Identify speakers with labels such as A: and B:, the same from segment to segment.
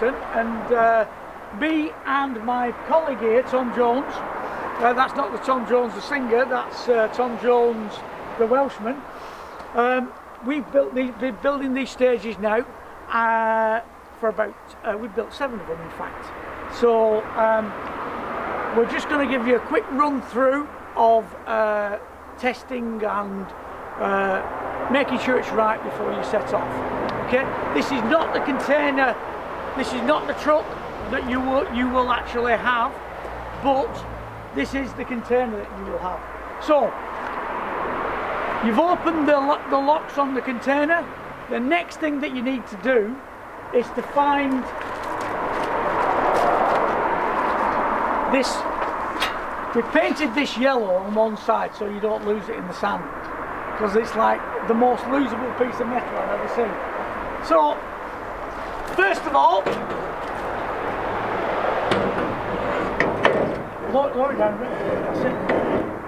A: Robinson, and me and my colleague here, Tom Jones, that's not the Tom Jones the singer, that's Tom Jones the Welshman. We've been building these stages now for about, we've built 7 of them in fact. So we're just going to give you a quick run through of testing and making sure it's right before you set off. Okay, this is not the container, this is not the truck that you will actually have, but this is the container that you will have. So you've opened the locks on the container. The next thing that you need to do is to find this. We've painted this yellow on one side so you don't lose it in the sand, because it's like the most losable piece of metal I've ever seen. So first of all, lower it down a bit, that's it.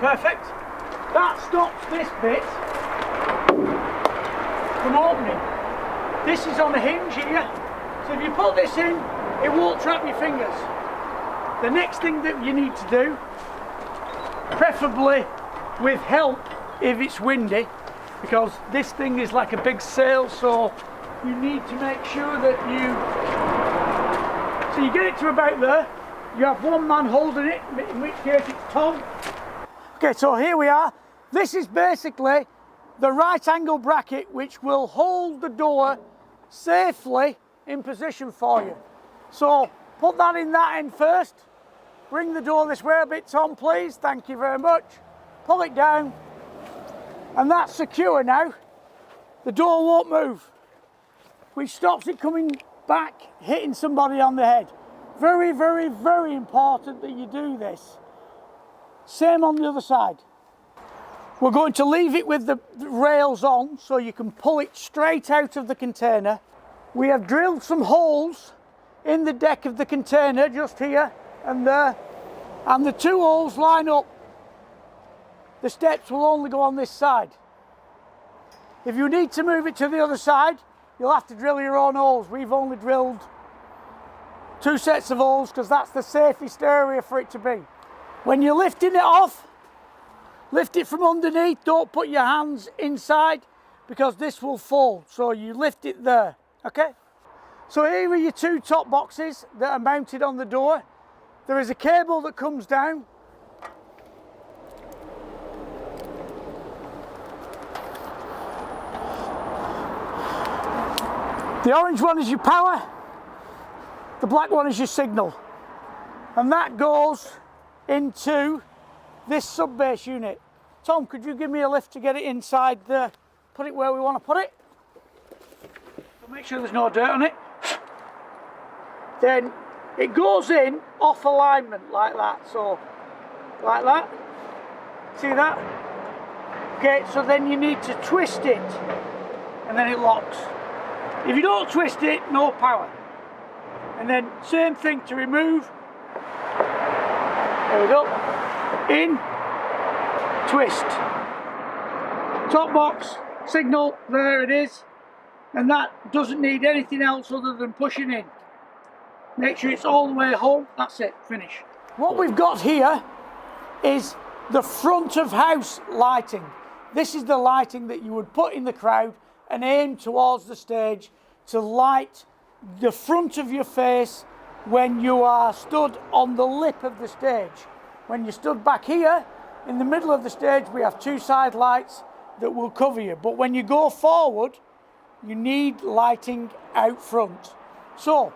A: Perfect. That stops this bit from opening. This is on a hinge here, so if you put this in, it won't trap your fingers. The next thing that you need to do, preferably with help if it's windy, because this thing is like a big sail, so you need to make sure that so you get it to about there. You have one man holding it, in which case it's Tom. Okay, so here we are. This is basically the right angle bracket which will hold the door safely in position for you. So put that in that end first. Bring the door this way a bit, Tom, please. Thank you very much. Pull it down. And that's secure now. The door won't move, which stops it coming back, hitting somebody on the head. Very, very, very important that you do this. Same on the other side. We're going to leave it with the rails on so you can pull it straight out of the container. We have drilled some holes in the deck of the container just here and there, and the 2 holes line up. The steps will only go on this side. If you need to move it to the other side, you'll have to drill your own holes. We've only drilled 2 sets of holes because that's the safest area for it to be. When you're lifting it off, lift it from underneath. Don't put your hands inside because this will fold. So you lift it there, okay? So here are your 2 top boxes that are mounted on the door. There is a cable that comes down. The orange one is your power, the black one is your signal. And that goes into this sub-base unit. Tom, could you give me a lift to get it inside there, put it where we want to put it? Make sure there's no dirt on it. Then it goes in off alignment like that, so like that. See that? Okay, so then you need to twist it and then it locks. If you don't twist it, no power. And then same thing to remove. There we go. In, twist. Top box, signal, there it is. And that doesn't need anything else other than pushing in. Make sure it's all the way home, that's it, finish. What we've got here is the front of house lighting. This is the lighting that you would put in the crowd and aim towards the stage to light the front of your face when you are stood on the lip of the stage. When you're stood back here, in the middle of the stage, we have 2 side lights that will cover you. But when you go forward, you need lighting out front. So,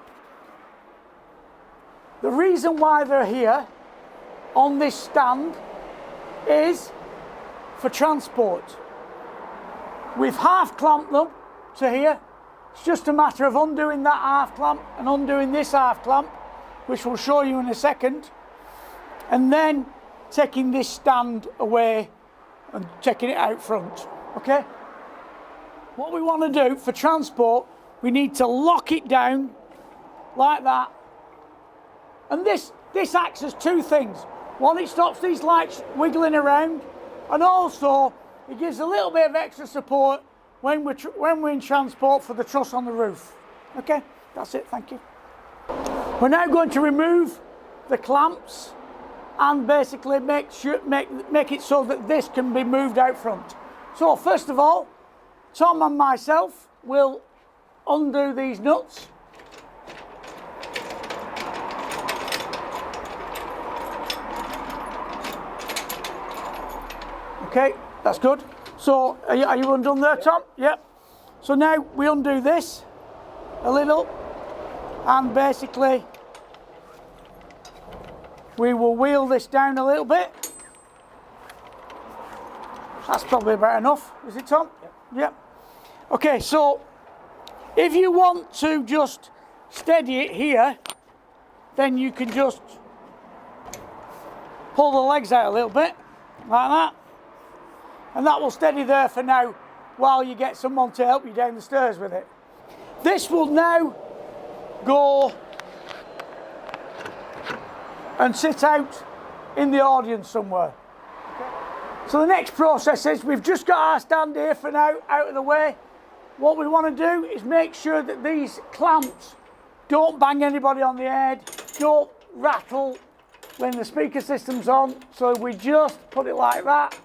A: the reason why they're here on this stand is for transport. We've half clamped them to here. It's just a matter of undoing that half clamp and undoing this half clamp, which we'll show you in a second, and then taking this stand away and taking it out front, okay? What we want to do for transport, we need to lock it down like that. And this acts as 2 things. One, it stops these lights wiggling around, and also it gives a little bit of extra support when we're in transport for the truss on the roof. Okay, that's it, thank you. We're now going to remove the clamps and basically make it so that this can be moved out front. So first of all, Tom and myself will undo these nuts. Okay, that's good. So are you undone there, Tom? Yep. So now we undo this a little, and basically we will wheel this down a little bit. That's probably about enough, is it, Tom? Yep. Yep. Okay, so if you want to just steady it here, then you can just pull the legs out a little bit, like that. And that will steady there for now while you get someone to help you down the stairs with it. This will now go and sit out in the audience somewhere. Okay. So the next process is, we've just got our stand here for now out of the way. What we want to do is make sure that these clamps don't bang anybody on the head, don't rattle when the speaker system's on. So we just put it like that.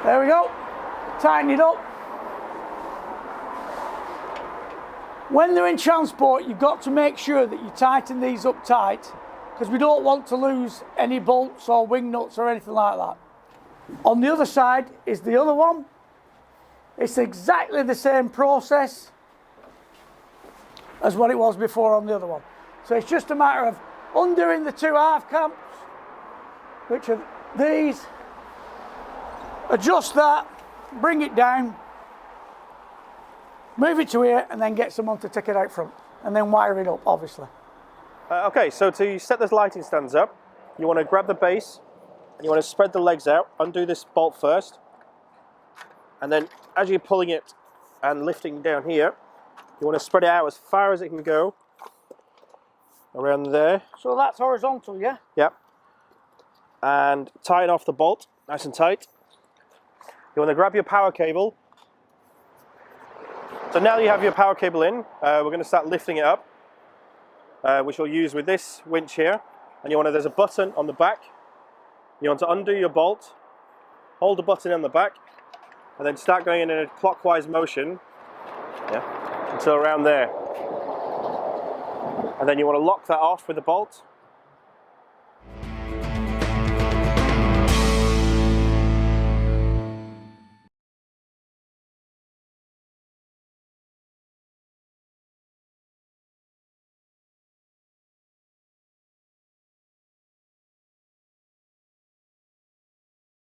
A: There we go, tighten it up. When they're in transport, you've got to make sure that you tighten these up tight, because we don't want to lose any bolts or wing nuts or anything like that. On the other side is the other one. It's exactly the same process as what it was before on the other one. So it's just a matter of undoing the two half clamps, which are these. Adjust that, bring it down, move it to here, and then get someone to take it out front, and then wire it up, obviously.
B: Okay, so to set those lighting stands up, you want to grab the base, and you want to spread the legs out, undo this bolt first, and then as you're pulling it and lifting down here, you want to spread it out as far as it can go, around there.
A: So that's horizontal, yeah?
B: Yep. And tie off the bolt, nice and tight. You want to grab your power cable. So now you have your power cable in, we're going to start lifting it up, which we'll use with this winch here. And there's a button on the back. You want to undo your bolt, hold the button on the back, and then start going in a clockwise motion, until around there. And then you want to lock that off with the bolt.